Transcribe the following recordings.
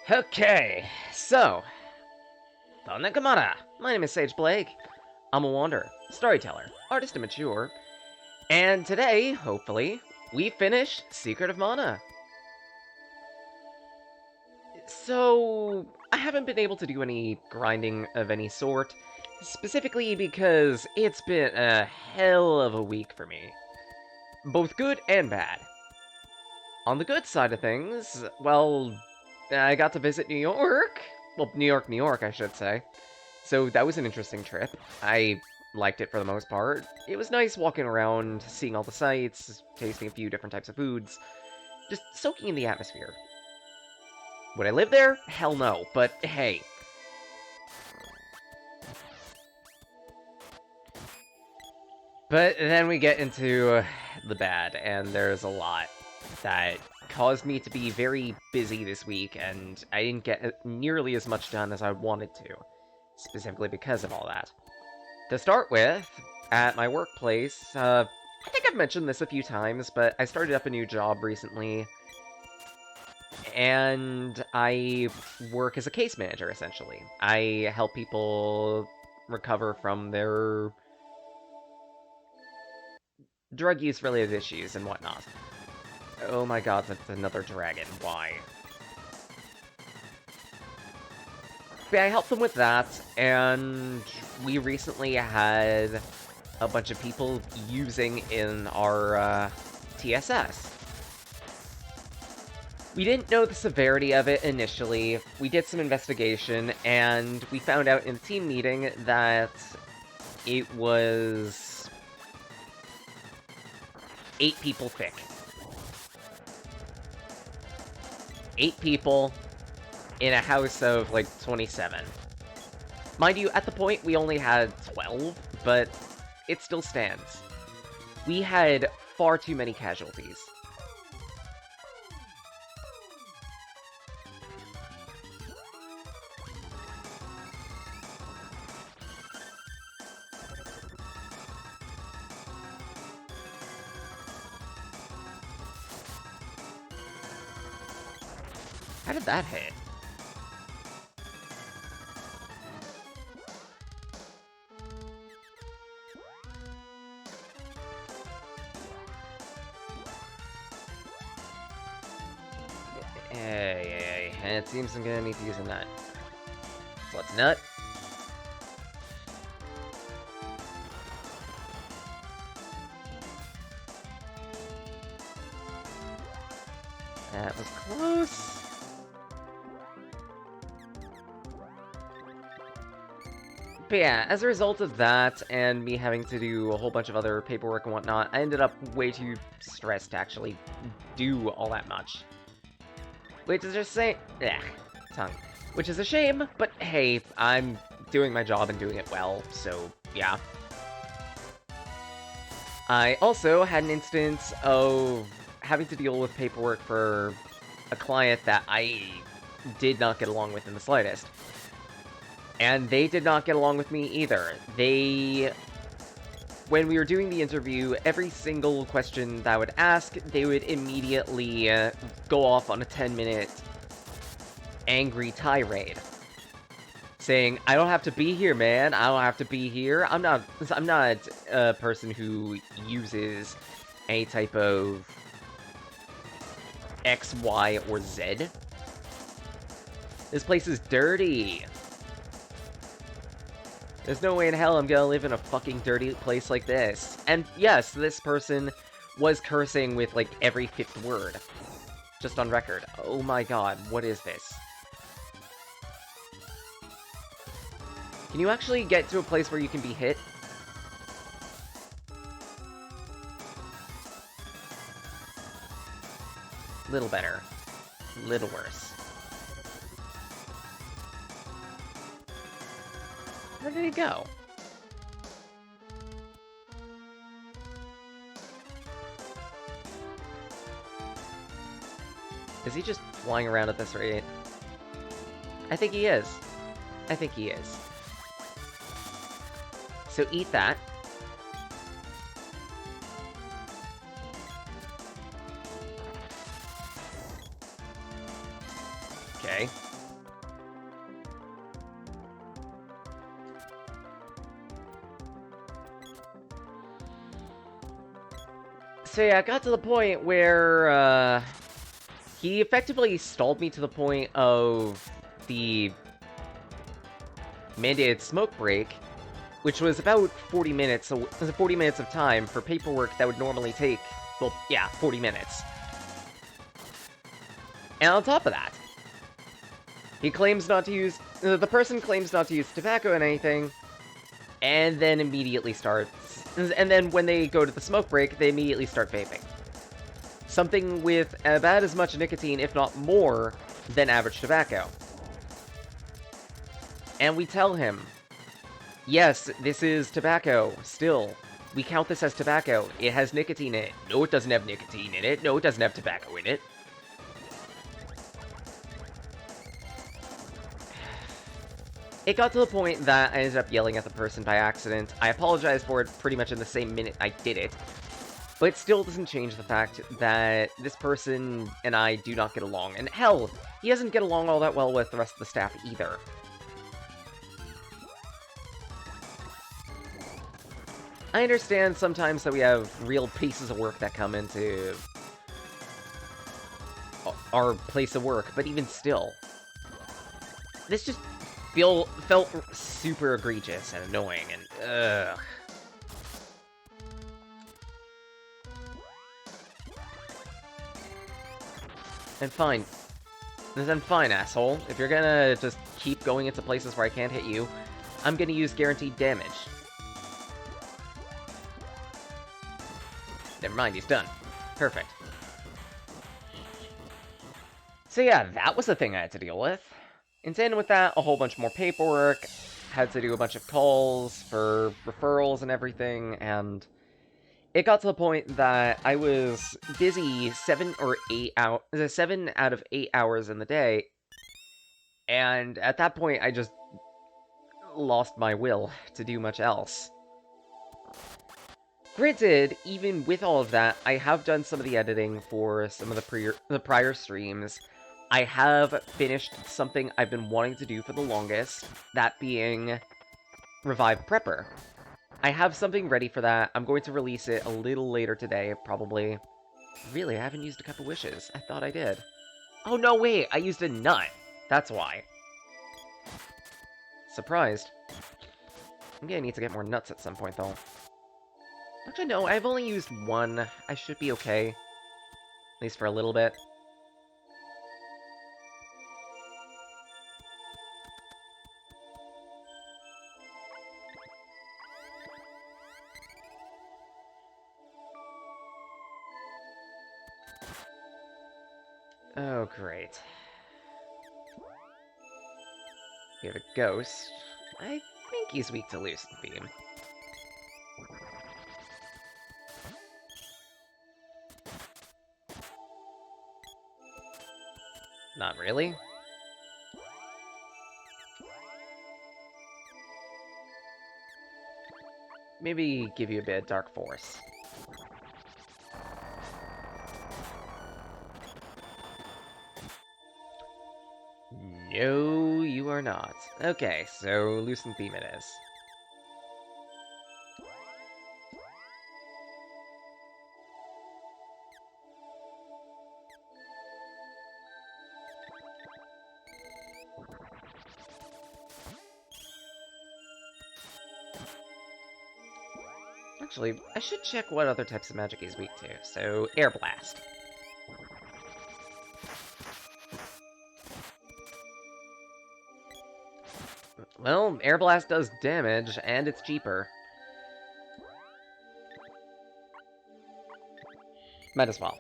Okay, so, Nakamata. My name is Sage Blake. I'm a wanderer, storyteller, artist, and mature. And today, hopefully, we finish Secret of Mana. So, I haven't been able to do any grinding of any sort, specifically because it's been a hell of a week for me. Both good and bad. On the good side of things, well, I got to visit New York. Well, New York, I should say. So that was an interesting trip. I liked it for the most part. It was nice walking around, seeing all the sights, tasting a few different types of foods, just soaking in the atmosphere. Would I live there? Hell no, but hey. But then we get into the bad, and there's a lot that caused me to be very busy this week, and I didn't get nearly as much done as I wanted to, specifically because of all that. To start with, at my workplace, I think I've mentioned this a few times, but I started up a new job recently, and I work as a case manager, essentially. I help people recover from their drug use related issues and whatnot. Oh my god, that's another dragon. Why? But I helped them with that, and we recently had a bunch of people using in our TSS. We didn't know the severity of it initially. We did some investigation, and we found out in the team meeting that it was 8 people thick. 8 people in a house of, like, 27. Mind you, at the point, we only had 12, but it still stands. We had far too many casualties. How did that hit? Hey, it seems I'm gonna need to use a nut. So let's nut. That was close. But yeah, as a result of that, and me having to do a whole bunch of other paperwork and whatnot, I ended up way too stressed to actually do all that much. Which is just saying... tongue. Which is a shame, but hey, I'm doing my job and doing it well, so yeah. I also had an instance of having to deal with paperwork for a client that I did not get along with in the slightest. And they did not get along with me either. When we were doing the interview, every single question that I would ask, they would immediately go off on a 10-minute angry tirade. Saying, I don't have to be here, man. I don't have to be here. I'm not a person who uses any type of X, Y, or Z. This place is dirty. There's no way in hell I'm gonna live in a fucking dirty place like this. And yes, this person was cursing with, like, every 5th word. Just on record. Oh my god, what is this? Can you actually get to a place where you can be hit? Little better. Little worse. Where did he go? Is he just flying around at this rate? I think he is. I think he is. So eat that. Okay. So yeah, it got to the point where, he effectively stalled me to the point of the mandated smoke break, which was about 40 minutes, so it was 40 minutes of time for paperwork that would normally take, well, yeah, 40 minutes. And on top of that, he claims not to use, the person claims not to use tobacco in anything, and then immediately starts, and then when they go to the smoke break, they immediately start vaping. Something with about as much nicotine, if not more, than average tobacco. And we tell him, yes, this is tobacco, still. We count this as tobacco. It has nicotine in it. No, it doesn't have nicotine in it. No, it doesn't have tobacco in it. It got to the point that I ended up yelling at the person by accident. I apologized for it pretty much in the same minute I did it. But it still doesn't change the fact that this person and I do not get along. And hell, he doesn't get along all that well with the rest of the staff either. I understand sometimes that we have real pieces of work that come into our place of work, but even still, this just felt super egregious and annoying, and ugh. And fine. Then fine, asshole. If you're gonna just keep going into places where I can't hit you, I'm gonna use guaranteed damage. Never mind, he's done. Perfect. So yeah, that was the thing I had to deal with. In tandem with that, a whole bunch more paperwork, had to do a bunch of calls for referrals and everything, and it got to the point that I was busy 7 out of 8 hours in the day, and at that point I just lost my will to do much else. Granted, even with all of that, I have done some of the editing for some of the prior streams. I have finished something I've been wanting to do for the longest, that being Revive Prepper. I have something ready for that. I'm going to release it a little later today, probably. Really, I haven't used a Cup of Wishes. I thought I did. Oh, no, wait, I used a nut. That's why. Surprised. I'm gonna need to get more nuts at some point, though. Actually, no, I've only used one. I should be okay. At least for a little bit. Oh, great. We have a ghost. I think he's weak to Lucent Beam. Not really. Maybe give you a bit of Dark Force. No, you are not. Okay, so Lucent Beam it is. Actually, I should check what other types of magic he's weak to. So, Air Blast. Well, Air Blast does damage, and it's cheaper. Might as well.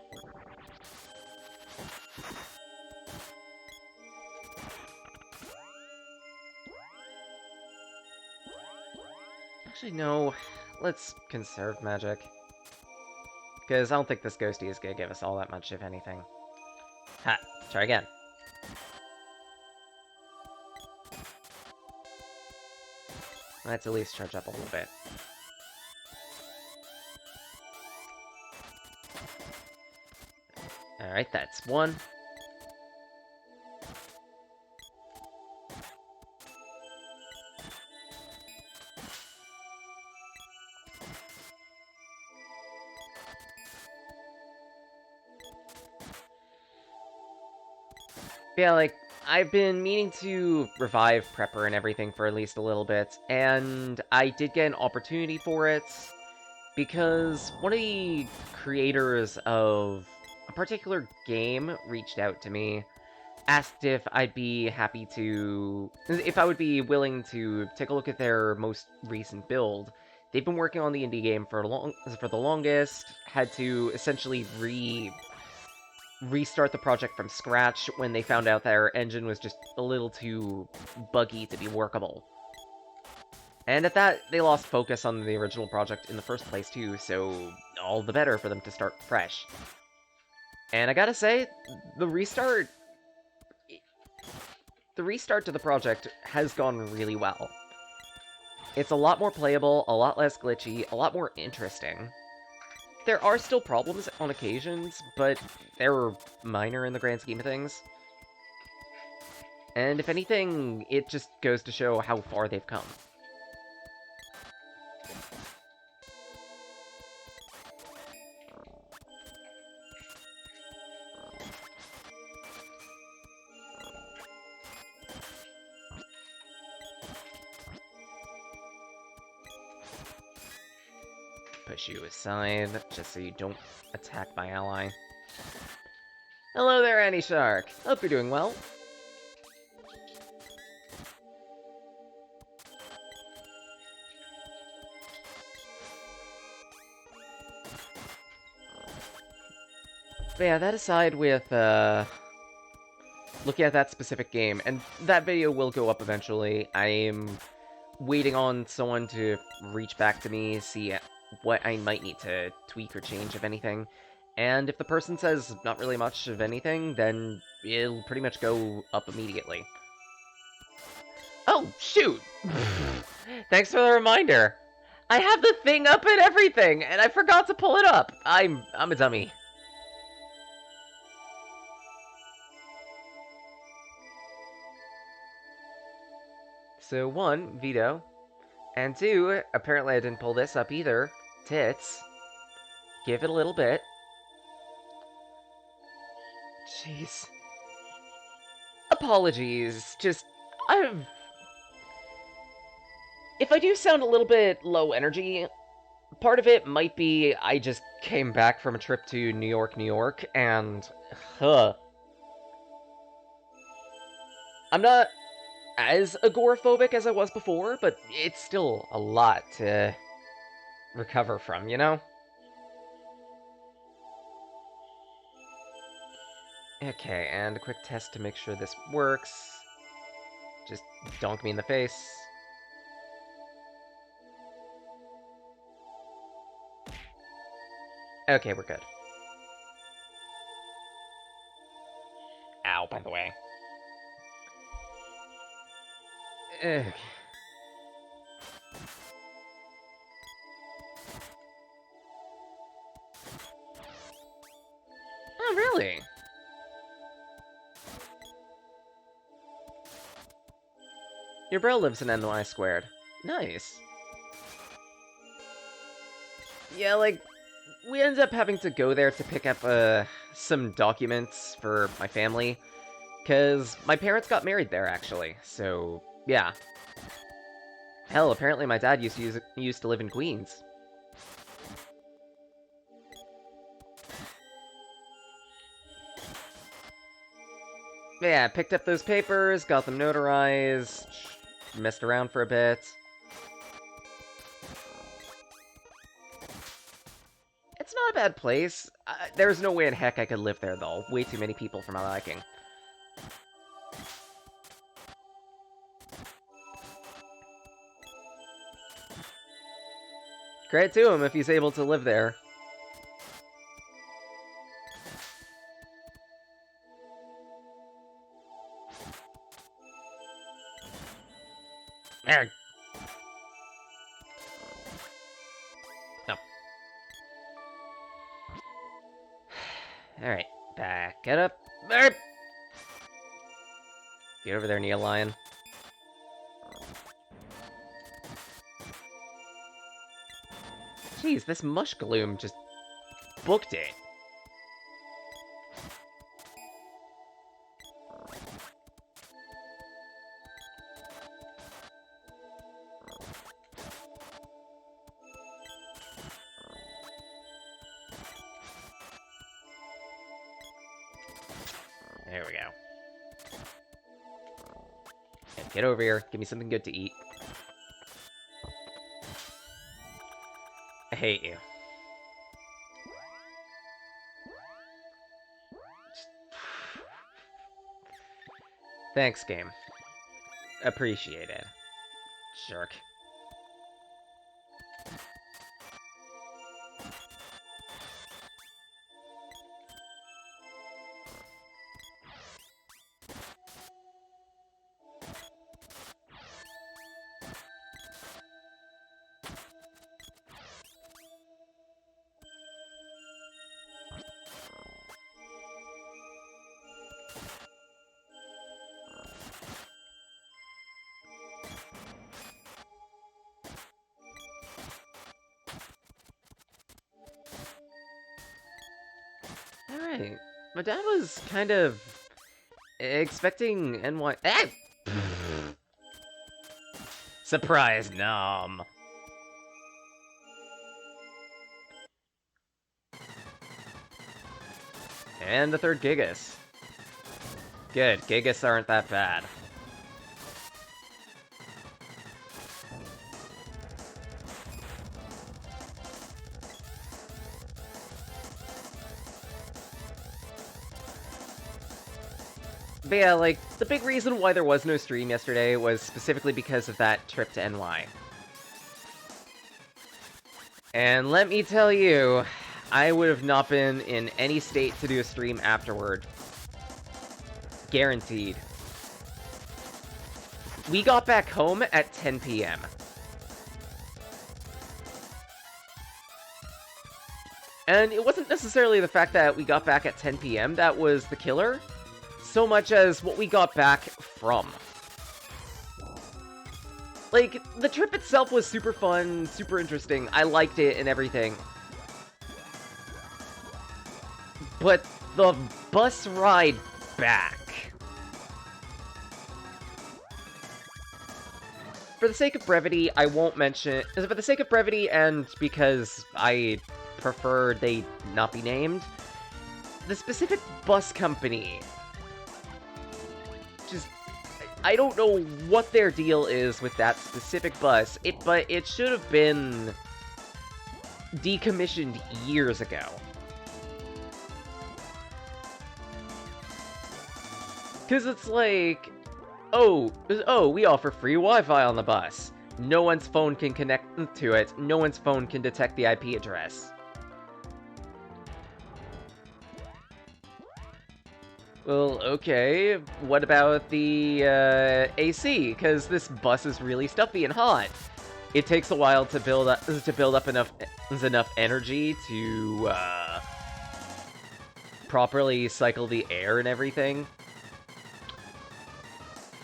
Actually, no. Let's conserve magic. Because I don't think this ghosty is going to give us all that much, if anything. Ha! Try again. Let's at least charge up a little bit. Alright, that's one. Yeah, like, I've been meaning to revive Prepper and everything for at least a little bit, and I did get an opportunity for it, because one of the creators of a particular game reached out to me, asked if I'd be happy to... if I would be willing to take a look at their most recent build. They've been working on the indie game for the longest, had to essentially restart the project from scratch when they found out their engine was just a little too buggy to be workable. And at that, they lost focus on the original project in the first place too, so all the better for them to start fresh. And I gotta say, the restart to the project has gone really well. It's a lot more playable, a lot less glitchy, a lot more interesting. There are still problems on occasions, but they're minor in the grand scheme of things. And if anything, it just goes to show how far they've come. Push you aside, just so you don't attack my ally. Hello there, Annie Shark. Hope you're doing well. But yeah, that aside with, looking at that specific game, and that video will go up eventually. I'm waiting on someone to reach back to me, see what I might need to tweak or change, if anything. And if the person says not really much of anything, then it'll pretty much go up immediately. Oh, shoot! Thanks for the reminder! I have the thing up and everything, and I forgot to pull it up! I'm a dummy. So, 1, Vito. And 2, apparently I didn't pull this up either. Tits. Give it a little bit. Jeez. Apologies. Just, if I do sound a little bit low energy, part of it might be I just came back from a trip to New York, and... I'm not as agoraphobic as I was before, but it's still a lot to recover from, you know? Okay, and a quick test to make sure this works. Just donk me in the face. Okay, we're good. Ow, by the way. Ugh. Oh, really? Your bro lives in NY Squared. Nice. Yeah, like, we ended up having to go there to pick up, some documents for my family. Because my parents got married there, actually. So, yeah. Hell, apparently my dad used to live in Queens. But yeah, picked up those papers, got them notarized, messed around for a bit. It's not a bad place. There's no way in heck I could live there, though. Way too many people for my liking. Credit to him if he's able to live there. There. No. Alright, back it up. Get over there, Neil Lion. Jeez, this Mush Gloom just booked it. There we go. Okay, get over here. Give me something good to eat. I hate you. Thanks, game. Appreciate it. Jerk. Alright. My dad was kind of expecting NY. Ah! Surprise nom. And the third Gigas. Good, Gigas aren't that bad. But yeah, like, the big reason why there was no stream yesterday was specifically because of that trip to NY. And let me tell you, I would have not been in any state to do a stream afterward. Guaranteed. We got back home at 10 p.m. And it wasn't necessarily the fact that we got back at 10 p.m. that was the killer, so much as what we got back from. Like, the trip itself was super fun, super interesting, I liked it and everything. But the bus ride back... For the sake of brevity, I won't mention... For the sake of brevity, and because I prefer they not be named, the specific bus company... Just... I don't know what their deal is with that specific bus, but it should have been decommissioned years ago. Because it's like... Oh, we offer free Wi-Fi on the bus. No one's phone can connect to it. No one's phone can detect the IP address. Well, okay. What about the AC? Because this bus is really stuffy and hot. It takes a while to build up enough energy to properly cycle the air and everything.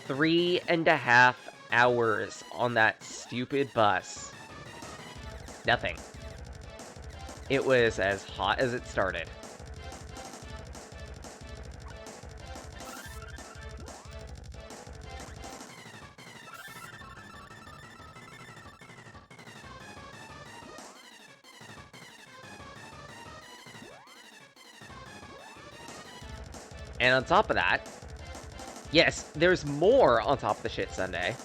3.5 hours on that stupid bus. Nothing. It was as hot as it started. And on top of that, yes, there's more on top of the shit sundae.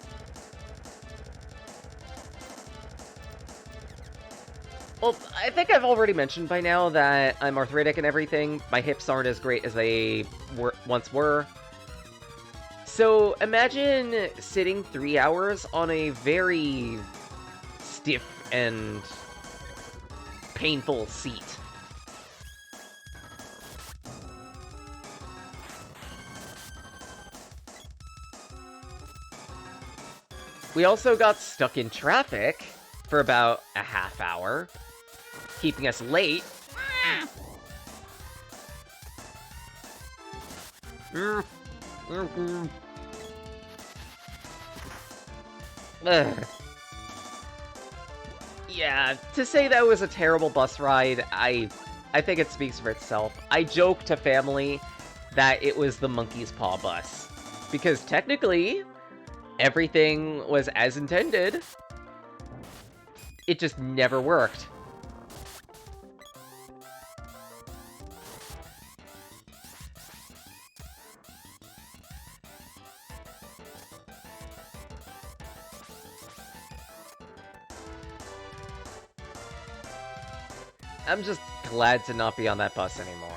Well, I think I've already mentioned by now that I'm arthritic and everything. My hips aren't as great as they once were. So imagine sitting 3 hours on a very stiff and painful seat. We also got stuck in traffic for about a half hour, keeping us late. Yeah, to say that was a terrible bus ride, I think it speaks for itself. I joke to family that it was the Monkey's Paw bus, because technically, everything was as intended. It just never worked. I'm just glad to not be on that bus anymore.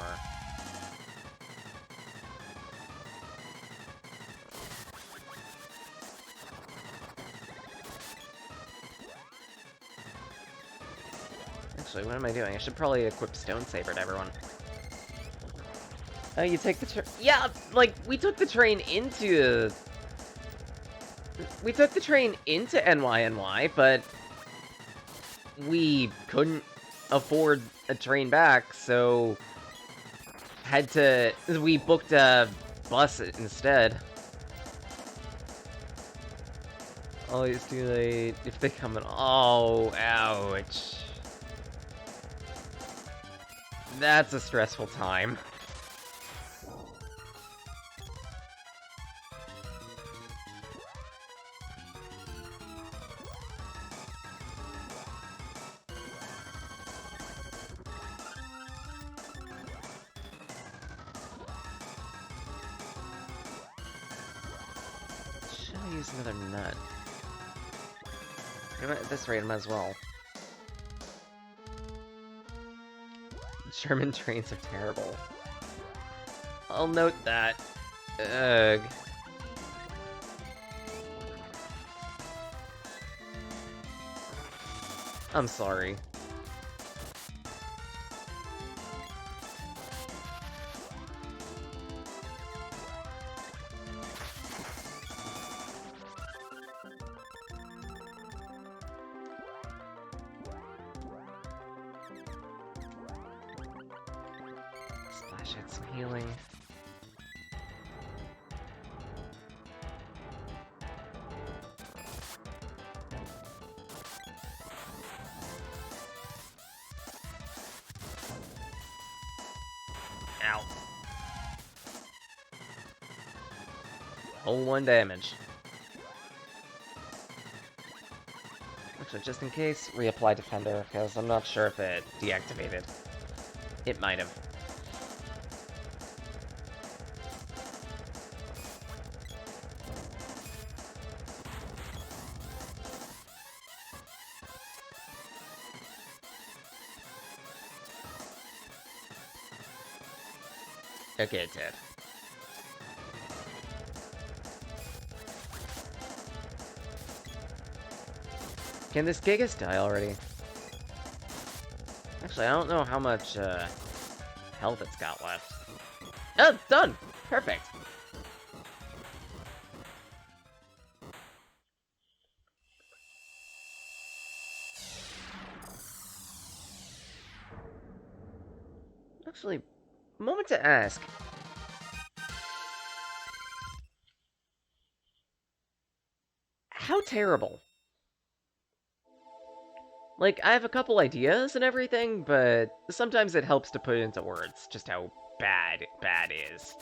Actually, what am I doing? I should probably equip Stone Saber to everyone. Oh, you take the train. Yeah, like, we took the train into... We took the train into NYNY, but... we couldn't afford a train back, so... had to... we booked a bus instead. Always too late. If they come in... oh, ouch. That's a stressful time. Should I use another nut? At this rate, I might as well. German trains are terrible. I'll note that. Ugh. I'm sorry. Splash had some healing. Ow. Whole 1 damage. Actually, just in case, reapply Defender, because I'm not sure if it deactivated. It might have. Okay, it did. Can this Gigas die already? Actually, I don't know how much health it's got left. Oh, it's done! Perfect. Actually, moment to ask. How terrible? Like, I have a couple ideas and everything, but sometimes it helps to put into words just how bad is.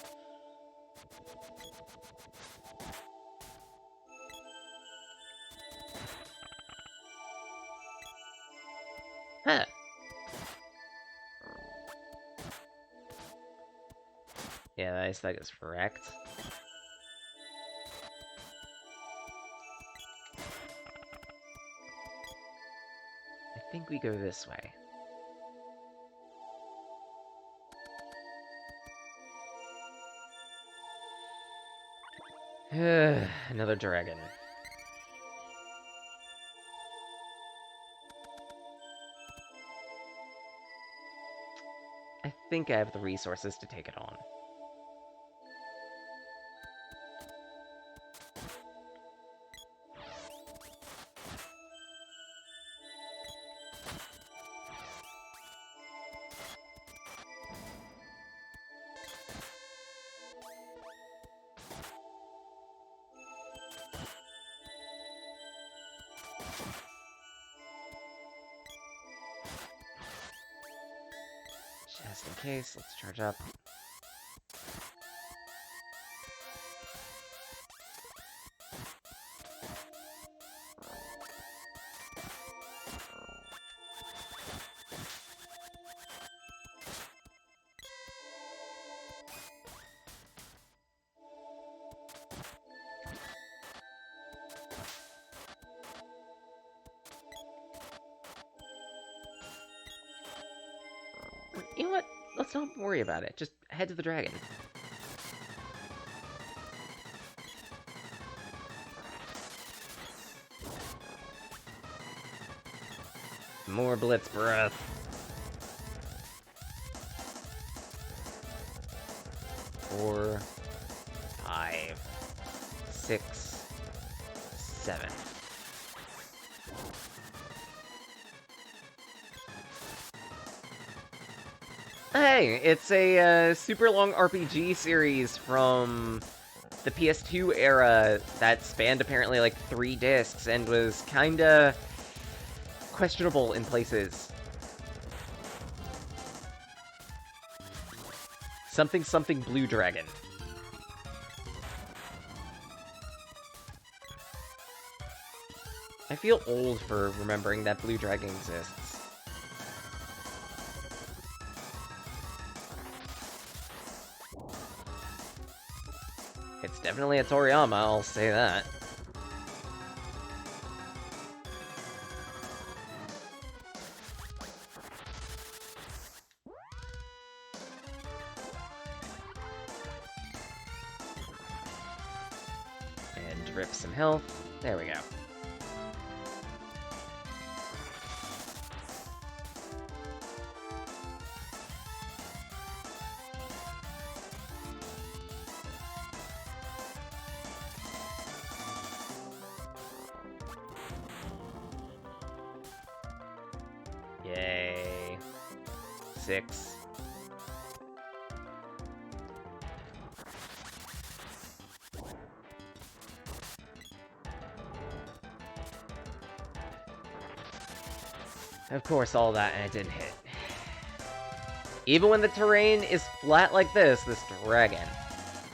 Huh. Yeah, the ice thug is wrecked. I think we go this way. Another dragon. I think I have the resources to take it on. Just in case, let's charge up. You know what? Let's not worry about it. Just head to the dragon. More Blitz Breath. 4, 5, 6, 7. Hey, it's a super long RPG series from the PS2 era that spanned apparently like 3 discs and was kinda questionable in places. Something something Blue Dragon. I feel old for remembering that Blue Dragon exists. It's definitely a Toriyama, I'll say that. And drip some health. There we go. Yay. 6. Of course, all that and it didn't hit. Even when the terrain is flat like this dragon.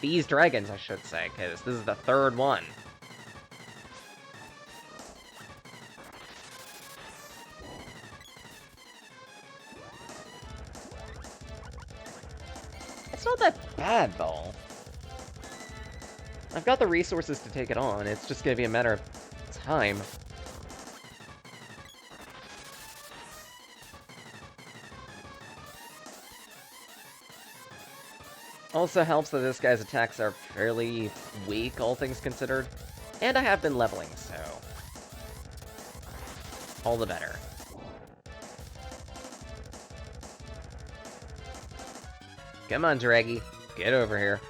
These dragons, I should say, because this is the 3rd one. It's not that bad, though. I've got the resources to take it on, it's just gonna be a matter of time. Also helps that this guy's attacks are fairly weak, all things considered. And I have been leveling, so... all the better. Come on, Draggy. Get over here.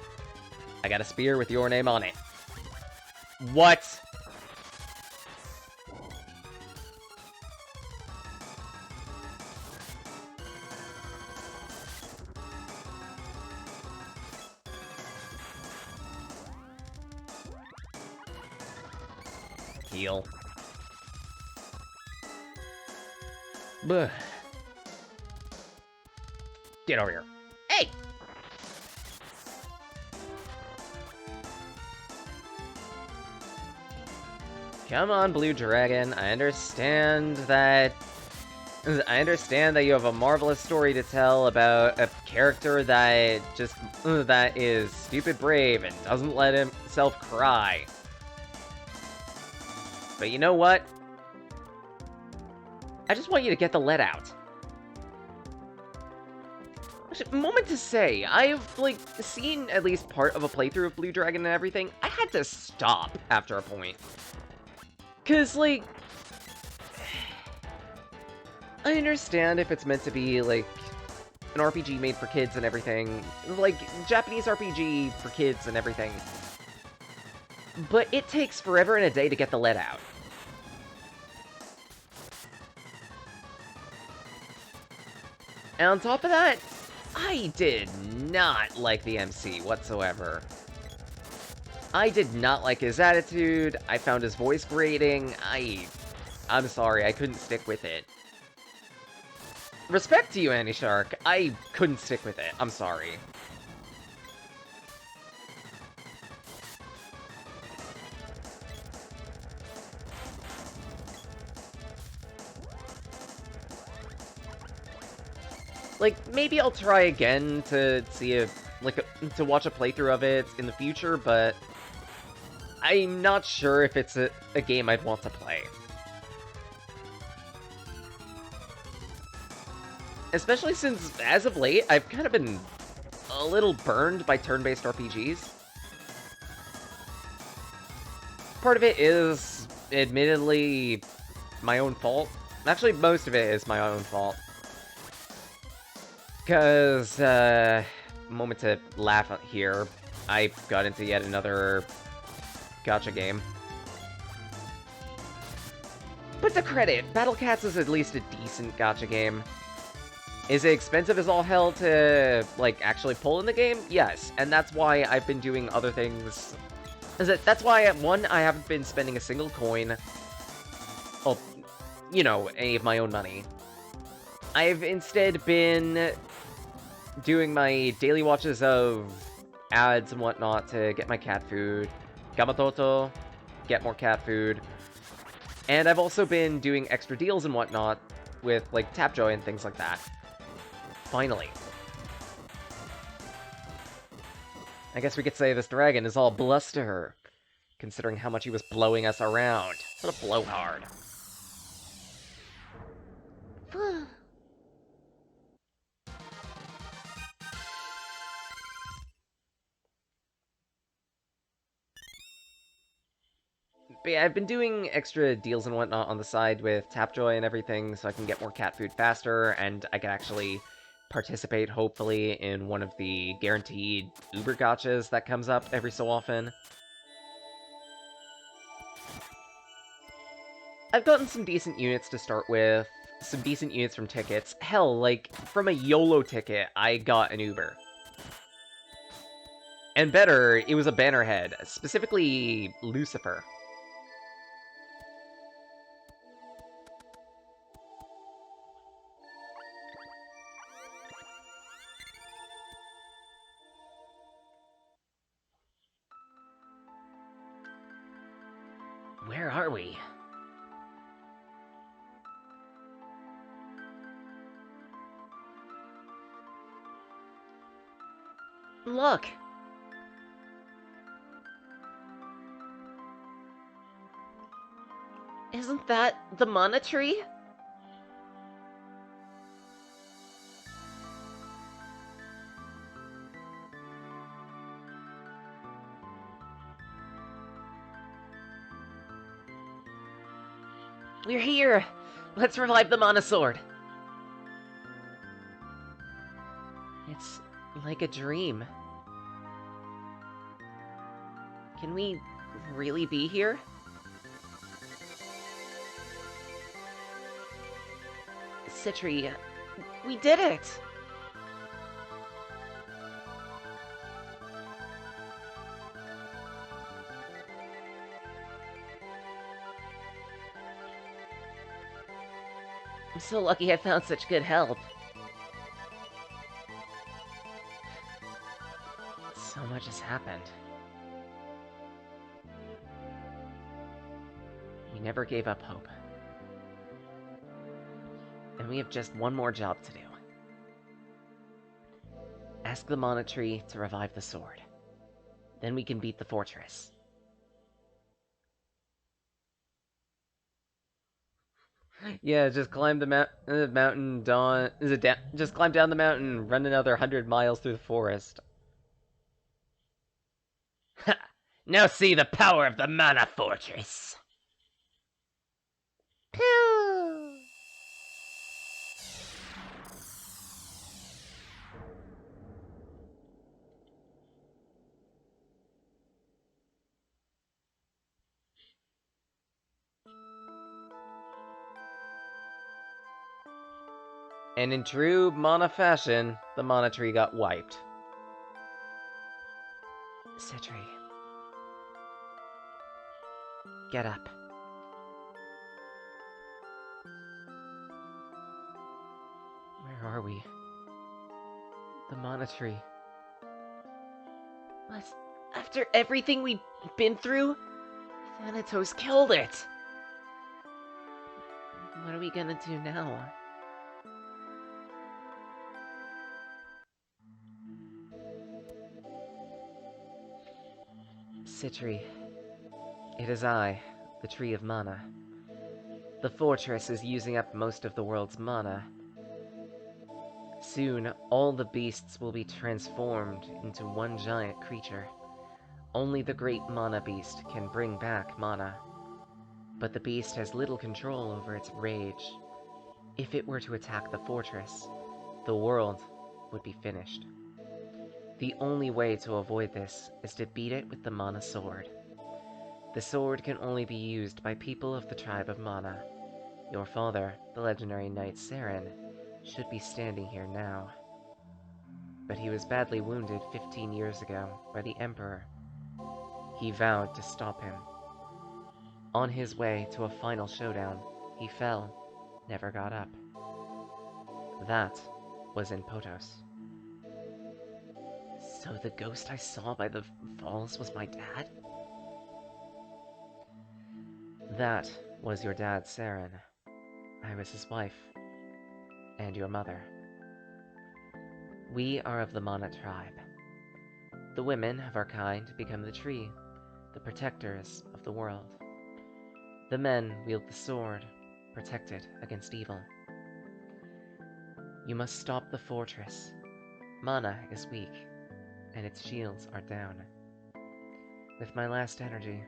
I got a spear with your name on it. What? Heal. Blech. Get over here. Hey! Come on, Blue Dragon. I understand that you have a marvelous story to tell about a character that that is stupid brave and doesn't let himself cry. But you know what? I just want you to get the let out. Actually, moment to say, I've, like, seen at least part of a playthrough of Blue Dragon and everything. I had to stop after a point. 'Cause, like... I understand if it's meant to be, like, an RPG made for kids and everything. Like, Japanese RPG for kids and everything. But it takes forever and a day to get the let out. And on top of that, I did not like the MC whatsoever. I did not like his attitude, I found his voice grating, I'm sorry, I couldn't stick with it. Respect to you, Andy Shark, I couldn't stick with it, I'm sorry. Like, maybe I'll try again to see if, like, to watch a playthrough of it in the future, but I'm not sure if it's a game I'd want to play. Especially since, as of late, I've kind of been a little burned by turn-based RPGs. Part of it is, admittedly, my own fault. Actually, most of it is my own fault. Because, moment to laugh here, I got into yet another gacha game. But to credit, Battle Cats is at least a decent gacha game. Is it expensive as all hell to, like, actually pull in the game? Yes, and that's why I've been doing other things. That's why, one, I haven't been spending a single coin, well, you know, any of my own money. I've instead been doing my daily watches of ads and whatnot to get my cat food, Gamatoto, get more cat food, and I've also been doing extra deals and whatnot with, like, Tapjoy and things like that. Finally. I guess we could say this dragon is all bluster, considering how much he was blowing us around. What a blowhard. But yeah, I've been doing extra deals and whatnot on the side with Tapjoy and everything, so I can get more cat food faster, and I can actually participate, hopefully, in one of the guaranteed Uber gachas that comes up every so often. I've gotten some decent units to start with, some decent units from tickets. Hell, like, from a YOLO ticket, I got an Uber. And better, it was a Bannerhead, specifically Lucifer. Where are we? Look! Isn't that the mana tree? We're here! Let's revive the Mana Sword! It's like a dream. Can we really be here? Citri, we did it! I'm so lucky I found such good help. So much has happened. We never gave up hope. And we have just one more job to do. Ask the Mana Tree to revive the sword. Then we can beat the fortress. Yeah, just climb the mountain, dawn... just climb down the mountain, run another 100 miles through the forest. Ha! Now see the power of the Mana Fortress! Pew! And in true Mana fashion, the Mana Tree got wiped. Citri. Get up. Where are we? The Mana Tree. What? After everything we've been through, Thanatos killed it! What are we gonna do now? Citri, it is I, the Tree of Mana. The fortress is using up most of the world's mana. Soon, all the beasts will be transformed into one giant creature. Only the great Mana Beast can bring back mana. But the beast has little control over its rage. If it were to attack the fortress, the world would be finished. The only way to avoid this is to beat it with the Mana Sword. The sword can only be used by people of the tribe of Mana. Your father, the legendary knight Saren, should be standing here now. But he was badly wounded 15 years ago by the Emperor. He vowed to stop him. On his way to a final showdown, he fell, never got up. That was in Potos. So the ghost I saw by the falls was my dad? That was your dad, Saren. I was his wife. And your mother. We are of the Mana tribe. The women of our kind become the tree, the protectors of the world. The men wield the sword, protect it against evil. You must stop the fortress. Mana is weak, and its shields are down. With my last energy,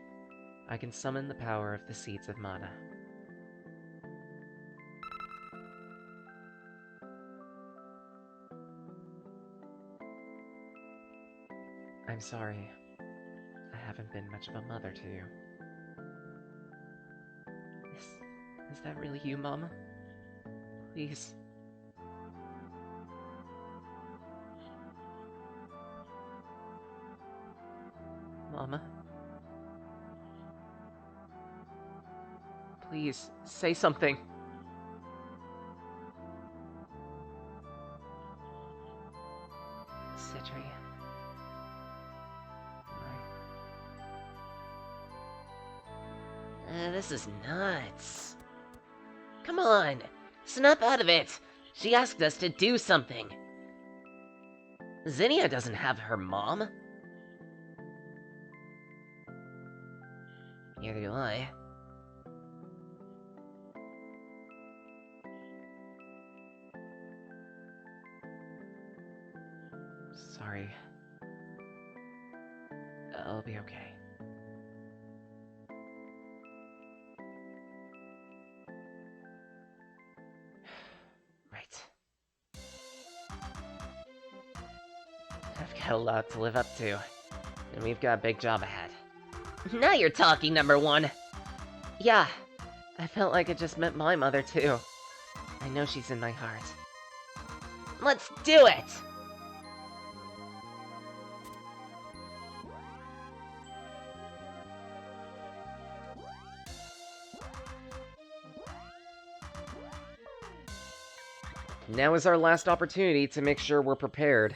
I can summon the power of the Seeds of Mana. I'm sorry. I haven't been much of a mother to you. Is that really you, Mama? Please. Mama? Please, say something. Citri. This is nuts. Come on, snap out of it. She asked us to do something. Zinnia doesn't have her mom. Neither do I. Sorry. I'll be okay. Right. I've got a lot to live up to, and we've got a big job ahead. Now you're talking, number one. Yeah, I felt like it just meant my mother too. I know she's in my heart. Let's do it! Now is our last opportunity to make sure we're prepared.